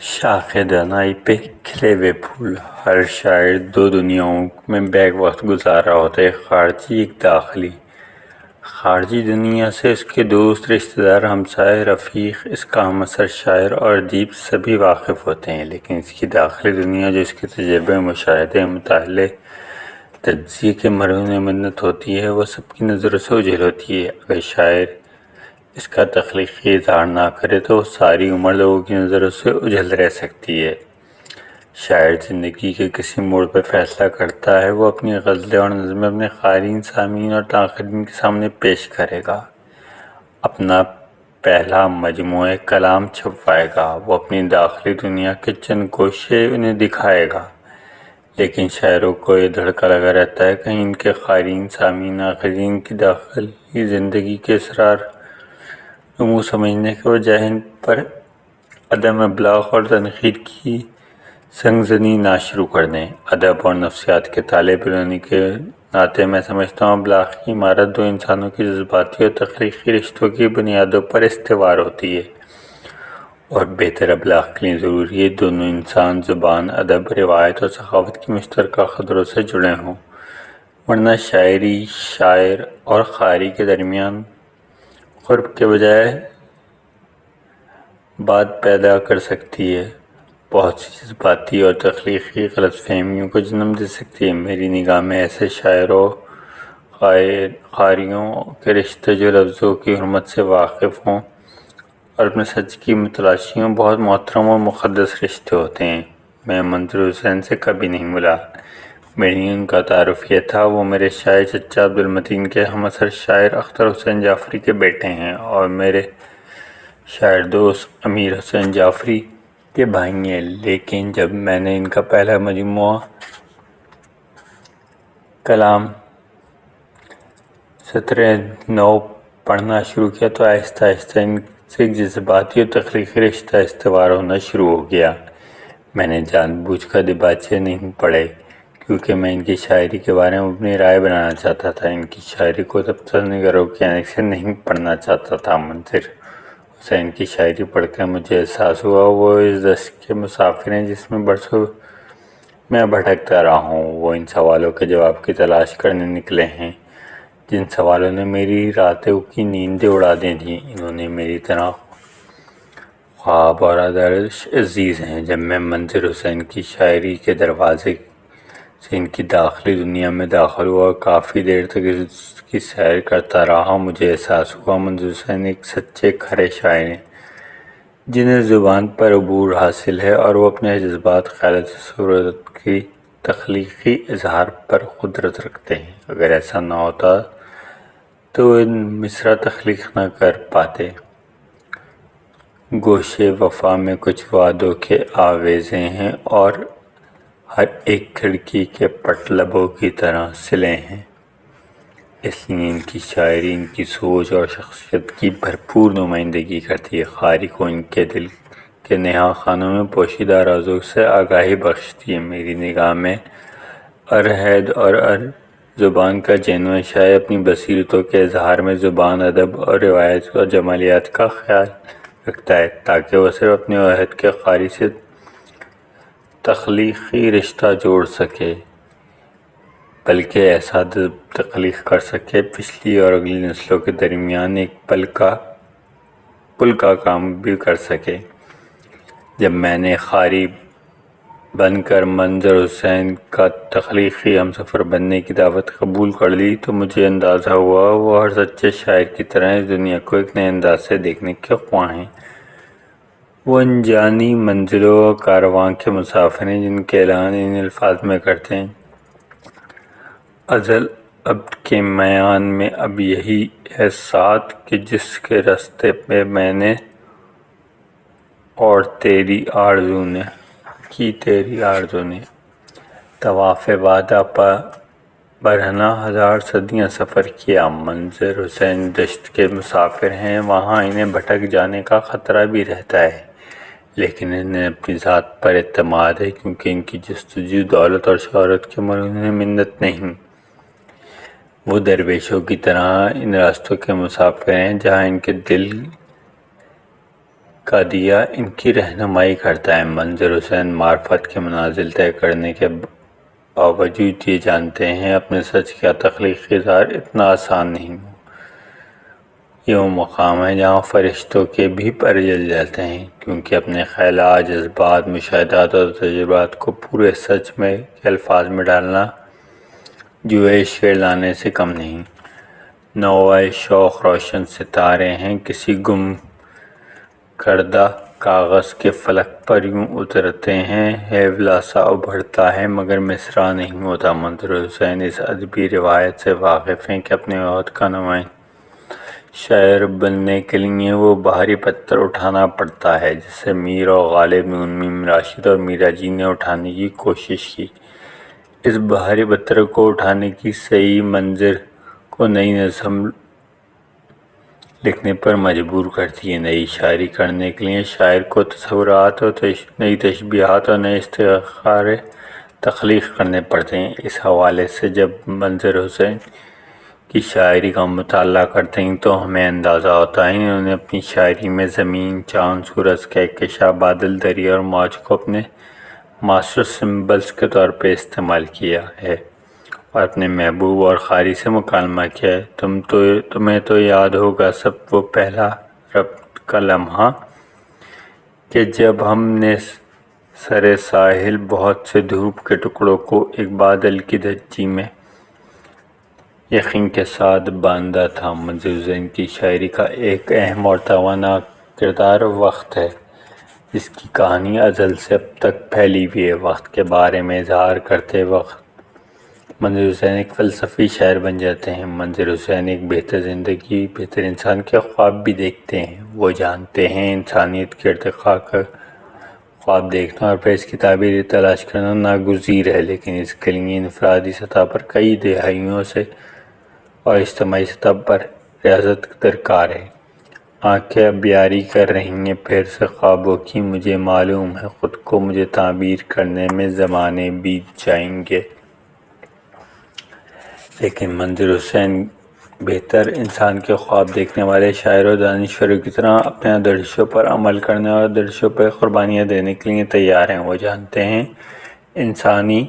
شاخ دانائی پہ کھلے ہوئے پھول۔ ہر شاعر دو دنیاؤں میں بیک وقت گزار رہا ہوتا ہے، ایک خارجی ایک داخلی۔ خارجی دنیا سے اس کے دوست، رشتہ دار، ہمسائے، رفیق، اس کا ہم اثر شاعر اور ادیب سبھی واقف ہوتے ہیں، لیکن اس کی داخلی دنیا جو اس کے تجربے، مشاہدے، مطالعے، تجزیے کے مرہون منت ہوتی ہے، وہ سب کی نظروں سے اوجھل ہوتی ہے۔ اگر شاعر اس کا تخلیقی اظہار نہ کرے تو وہ ساری عمر لوگوں کی نظروں سے اوجھل رہ سکتی ہے۔ شاعر زندگی کے کسی موڑ پہ فیصلہ کرتا ہے، وہ اپنی غزلیں اور نظمیں اپنے قارئین، سامعین اور ناقدین کے سامنے پیش کرے گا، اپنا پہلا مجموعہ کلام چھپوائے گا، وہ اپنی داخلی دنیا کے چند گوشے انہیں دکھائے گا، لیکن شاعروں کو یہ دھڑکا لگا رہتا ہے کہیں ان کے قارئین، سامعین، ناقدین کی داخلی زندگی کے اسرار نمو سمجھنے کے بجائے ان پر عدم ابلاغ اور تنقید کی سنگزنی نہ شروع کر دیں۔ ادب اور نفسیات کے طالب علم کے ناطے میں سمجھتا ہوں ابلاغ کی عمارت دو انسانوں کی جذباتی اور تخلیقی رشتوں کی بنیادوں پر استوار ہوتی ہے، اور بہتر ابلاغ کے لیے ضروری ہے دونوں انسان زبان، ادب، روایت اور ثقافت کی مشترکہ قدروں سے جڑے ہوں، ورنہ شاعری شاعر اور قاری کے درمیان قرب کے بجائے بات پیدا کر سکتی ہے، بہت سی جذباتی اور تخلیقی غلط فہمیوں کو جنم دے سکتی ہے۔ میری نگاہ میں ایسے شاعروں، قاریوں کے رشتے جو لفظوں کی حرمت سے واقف ہوں اور اپنے سچ کی متلاشی ہوں، بہت محترم اور مقدس رشتے ہوتے ہیں۔ میں منظر حسین سے کبھی نہیں ملا، میری ان کا تعارف یہ تھا، وہ میرے شاعر چچا عبدالمتین کے ہم عصر شاعر اختر حسین جعفری کے بیٹے ہیں اور میرے شاعر دوست امیر حسین جعفری کے بھائی ہیں، لیکن جب میں نے ان کا پہلا مجموعہ کلام سطرِ نو پڑھنا شروع کیا تو آہستہ آہستہ ان سے ایک جذباتی اور تخلیقی رشتہ استوار ہونا شروع ہو گیا۔ میں نے جان بوجھ کر دیباچے نہیں پڑھے، کیونکہ میں ان کی شاعری کے بارے میں اپنی رائے بنانا چاہتا تھا۔ ان کی شاعری کو دفتر نگاروں کی آنکھ سے نہیں پڑھنا چاہتا تھا۔ منظر حسین کی شاعری پڑھ کر مجھے احساس ہوا وہ اس دشت کے مسافر ہیں جس میں برسوں میں بھٹکتا رہا ہوں۔ وہ ان سوالوں کے جواب کی تلاش کرنے نکلے ہیں جن سوالوں نے میری راتوں کی نیندیں اڑا دی تھیں۔ انہوں نے میری طرح خواب اور آدرش عزیز ہیں۔ جب میں منظر حسین کی شاعری کے دروازے سے ان کی داخلی دنیا میں داخل ہوا اور کافی دیر تک اس کی سیر کرتا رہا، مجھے احساس ہوا منظر حسین ایک سچے کھرے شاعر ہیں جنہیں زبان پر عبور حاصل ہے اور وہ اپنے جذبات، خیالات و صورت کی تخلیقی اظہار پر قدرت رکھتے ہیں۔ اگر ایسا نہ ہوتا تو وہ مصرع تخلیق نہ کر پاتے۔ گوشے وفا میں کچھ وعدوں کے آویزے ہیں اور ہر ایک کھڑکی کے پٹ لبوں کی طرح سلے ہیں۔ اس لیے ان کی شاعری ان کی سوچ اور شخصیت کی بھرپور نمائندگی کرتی ہے، قاری کو ان کے دل کے نہا خانوں میں پوشیدہ رازوں سے آگاہی بخشتی ہے۔ میری نگاہ میں ارحید اور زبان کا جینوین شاعر اپنی بصیرتوں کے اظہار میں زبان، ادب اور روایت اور جمالیات کا خیال رکھتا ہے، تاکہ وہ صرف اپنے واحد کے قاری سے تخلیقی رشتہ جوڑ سکے، بلکہ ایسا تخلیق کر سکے پچھلی اور اگلی نسلوں کے درمیان ایک پل کا کام بھی کر سکے۔ جب میں نے قاری بن کر منظر حسین کا تخلیقی ہمسفر بننے کی دعوت قبول کر لی تو مجھے اندازہ ہوا وہ ہر سچے شاعر کی طرح اس دنیا کو ایک نئے انداز سے دیکھنے کے خواہاں ہیں۔ وہ انجانی منزلوں اور کارواں کے مسافر ہیں جن کے اعلان ان الفاظ میں کرتے ہیں: ازل ابد کے میان میں اب یہی ہے ساتھ کہ جس کے رستے پہ میں نے اور تیری آرزو نے طواف وعدہ پا برہنہ ہزار صدیاں سفر کیا۔ منظر حسین دشت کے مسافر ہیں، وہاں انہیں بھٹک جانے کا خطرہ بھی رہتا ہے، لیکن انہیں اپنی ذات پر اعتماد ہے، کیونکہ ان کی جستجو دولت اور شہرت کے مرہون منت نہیں۔ وہ درویشوں کی طرح ان راستوں کے مسافر ہیں جہاں ان کے دل کا دیا ان کی رہنمائی کرتا ہے۔ منظر حسین معرفت کے منازل طے کرنے کے باوجود یہ جانتے ہیں اپنے سچ کا تخلیقی اظہار اتنا آسان نہیں ہو۔ یہ وہ مقام ہے جہاں فرشتوں کے بھی پر جل جاتے ہیں، کیونکہ اپنے خیالات، جذبات، مشاہدات اور تجربات کو پورے سچ میں کے الفاظ میں ڈالنا جوئے شعر لانے سے کم نہیں۔ نوائے شوق روشن ستارے ہیں کسی گم کردہ کاغذ کے فلک پر یوں اترتے ہیں، ہے ولاسہ ابھرتا ہے مگر مصرع نہیں ہوتا۔ منظر حسین اس ادبی روایت سے واقف ہیں کہ اپنے عہد کا نمائندہ شاعر بننے کے لیے وہ بھاری پتھر اٹھانا پڑتا ہے جسے میر اور غالب نون میم راشد اور میرا جی نے اٹھانے کی کوشش کی۔ اس بھاری پتھر کو اٹھانے کی صحیح منظر کو نئی نظم لکھنے پر مجبور کرتی ہے۔ نئی شاعری کرنے کے لیے شاعر کو تصورات اور نئی تشبیہات اور نئے استعارے تخلیق کرنے پڑتے ہیں۔ اس حوالے سے جب منظر حسین کی شاعری کا مطالعہ کرتے ہیں تو ہمیں اندازہ ہوتا ہے انہوں نے اپنی شاعری میں زمین، چاند، سورج، کہکشاں، بادل، دریا اور موج کو اپنے ماسٹر سمبلز کے طور پہ استعمال کیا ہے اور اپنے محبوب اور قاری سے مکالمہ کیا ہے۔ تمہیں تو یاد ہوگا سب وہ پہلا ربط کا لمحہ کہ جب ہم نے سرے ساحل بہت سے دھوپ کے ٹکڑوں کو ایک بادل کی دھجی میں یقین کے ساتھ باندھا تھا۔ منظر حسین کی شاعری کا ایک اہم اور توانا کردار وقت ہے، جس کی کہانی ازل سے اب تک پھیلی ہوئی ہے۔ وقت کے بارے میں اظہار کرتے وقت منظر حسین ایک فلسفی شاعر بن جاتے ہیں۔ منظر حسین ایک بہتر زندگی، بہتر انسان کے خواب بھی دیکھتے ہیں۔ وہ جانتے ہیں انسانیت کے ارتقاء کا خواب دیکھنا اور پھر اس کی تعبیر تلاش کرنا ناگزیر ہے، لیکن اس کے لیے انفرادی سطح پر کئی دہائیوں سے اور اجتماعی سطح پر ریاضت درکار ہے۔ آنکھیں اب یاری کر رہی ہیں پھر سے خوابوں کی، مجھے معلوم ہے خود کو مجھے تعبیر کرنے میں زمانے بیت جائیں گے۔ لیکن منظر حسین بہتر انسان کے خواب دیکھنے والے شاعر و دانشوروں کی طرح اپنے آدرشوں پر عمل کرنے اور آدرشوں پر قربانیاں دینے کے لیے تیار ہیں۔ وہ جانتے ہیں انسانی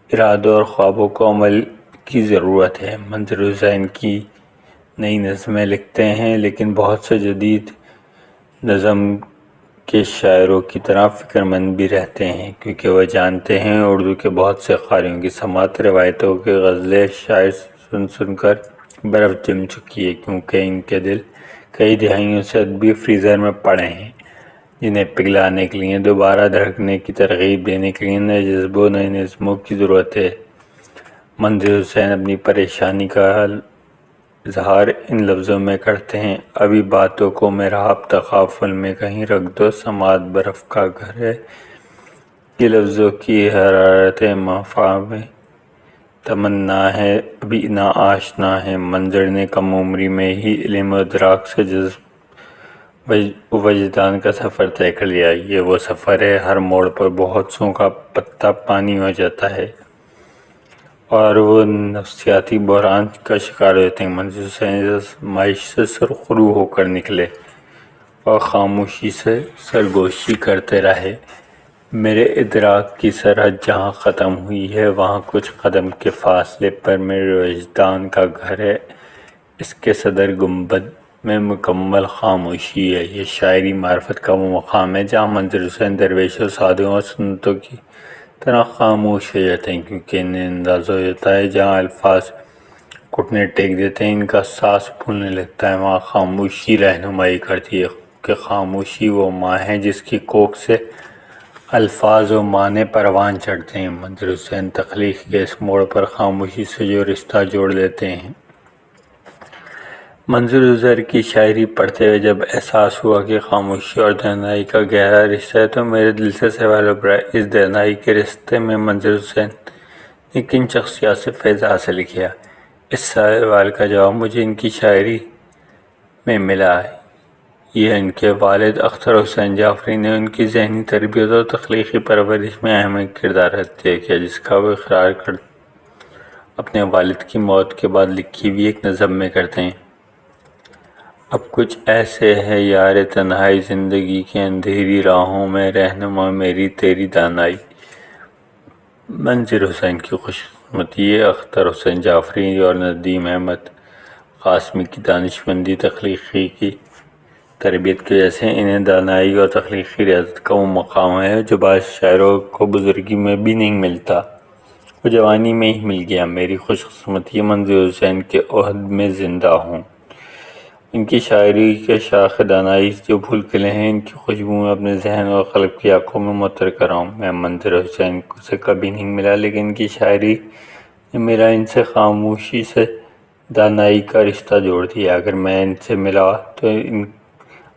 ارادوں اور خوابوں کو عمل کی ضرورت ہے۔ منظر حسین کی نئی نظمیں لکھتے ہیں لیکن بہت سے جدید نظم کے شاعروں کی طرح فکر مند بھی رہتے ہیں، کیونکہ وہ جانتے ہیں اردو کے بہت سے قاریوں کی سماعت روایتوں کی غزلیں شاعر سن سن کر برف جم چکی ہے، کیونکہ ان کے دل کئی دہائیوں سے ادبی فریزر میں پڑے ہیں جنہیں پگھلانے کے لیے، دوبارہ دھڑکنے کی ترغیب دینے کے لیے نئے جذبوں، نئے نظموں کی ضرورت ہے۔ منظر حسین اپنی پریشانی کا اظہار ان لفظوں میں کرتے ہیں: ابھی باتوں کو محراب تغافل میں کہیں رکھ دو، سماعت برف کا گھر ہے، یہ لفظوں کی حرارت مفاہ میں تمنا ہے، ابھی نا آشنا ہے۔ منظر نے کم عمری میں ہی علم و ادراک سے جذب وجدان کا سفر طے کر لیا۔ یہ وہ سفر ہے ہر موڑ پر بہت سوں کا پتا پانی ہو جاتا ہے اور وہ نفسیاتی بحران کا شکار ہوتے ہیں۔ منظر حسین اس آزمائش سے سرخرو ہو کر نکلے اور خاموشی سے سرگوشی کرتے رہے: میرے ادراک کی سرحد جہاں ختم ہوئی ہے وہاں کچھ قدم کے فاصلے پر میرے وجدان کا گھر ہے، اس کے صدر گنبد میں مکمل خاموشی ہے۔ یہ شاعری معرفت کا وہ مقام ہے جہاں منظر حسین درویشوں، سادھوؤں اور سنتوں کی طرح خاموش ہو جاتے ہیں، کیونکہ انہیں اندازہ ہو جاتا ہے جہاں الفاظ گھٹنے ٹیک دیتے ہیں ان کا سانس پھولنے لگتا ہے، وہاں خاموشی رہنمائی کرتی ہے، کہ خاموشی وہ ماں ہے جس کی کوکھ سے الفاظ و معنی پروان چڑھتے ہیں۔ منظر حسین تخلیق کے اس موڑ پر خاموشی سے جو رشتہ جوڑ لیتے ہیں۔ منظر حسین کی شاعری پڑھتے ہوئے جب احساس ہوا کہ خاموشی اور دانائی کا گہرا رشتہ ہے تو میرے دل سے سوال ابھرا: اس دانائی کے رشتے میں منظر حسین نے کن شخصیات سے فیض حاصل کیا؟ اس سوال کا جواب مجھے ان کی شاعری میں ملا۔ یہ ان کے والد اختر حسین جعفری نے ان کی ذہنی تربیت اور تخلیقی پرورش میں اہم کردار ادا کیا، جس کا وہ اقرار اپنے والد کی موت کے بعد لکھی ہوئی ایک نظم میں کرتے ہیں: اب کچھ ایسے ہے یار تنہائی زندگی کے اندھیری راہوں میں رہنما میری تیری دانائی۔ منظر حسین کی خوش قسمتی، اختر حسین جعفری اور ندیم احمد قاسمی کی دانشمندی تخلیقی کی تربیت کی وجہ سے انہیں دانائی اور تخلیقی ریاضت کا وہ مقام ہے جو بعض شاعروں کو بزرگی میں بھی نہیں ملتا، وہ جوانی میں ہی مل گیا۔ میری خوش قسمتی منظر حسین کے عہد میں زندہ ہوں، ان کی شاعری کے شاخ دانائی جو پھول کھلے ہیں، ان کی خوشبو میں اپنے ذہن اور قلب کی آنکھوں میں معطر کر رہا ہوں۔ میں منظر حسین سے کبھی نہیں ملا، لیکن ان کی شاعری نے میرا ان سے خاموشی سے دانائی کا رشتہ جوڑ دیا۔ اگر میں ان سے ملا تو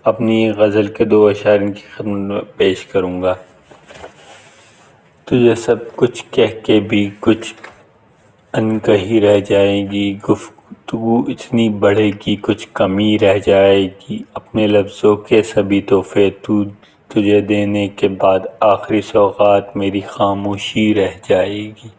اپنی غزل کے 2 اشعار ان کی خدمت میں پیش کروں گا۔ تجھے سب کچھ کہہ کے بھی کچھ انکہی رہ جائے گی، گفتگو اتنی بڑھے گی کچھ کمی رہ جائے گی، اپنے لفظوں کے سبھی تحفے تجھے دینے کے بعد آخری سوغات میری خاموشی رہ جائے گی۔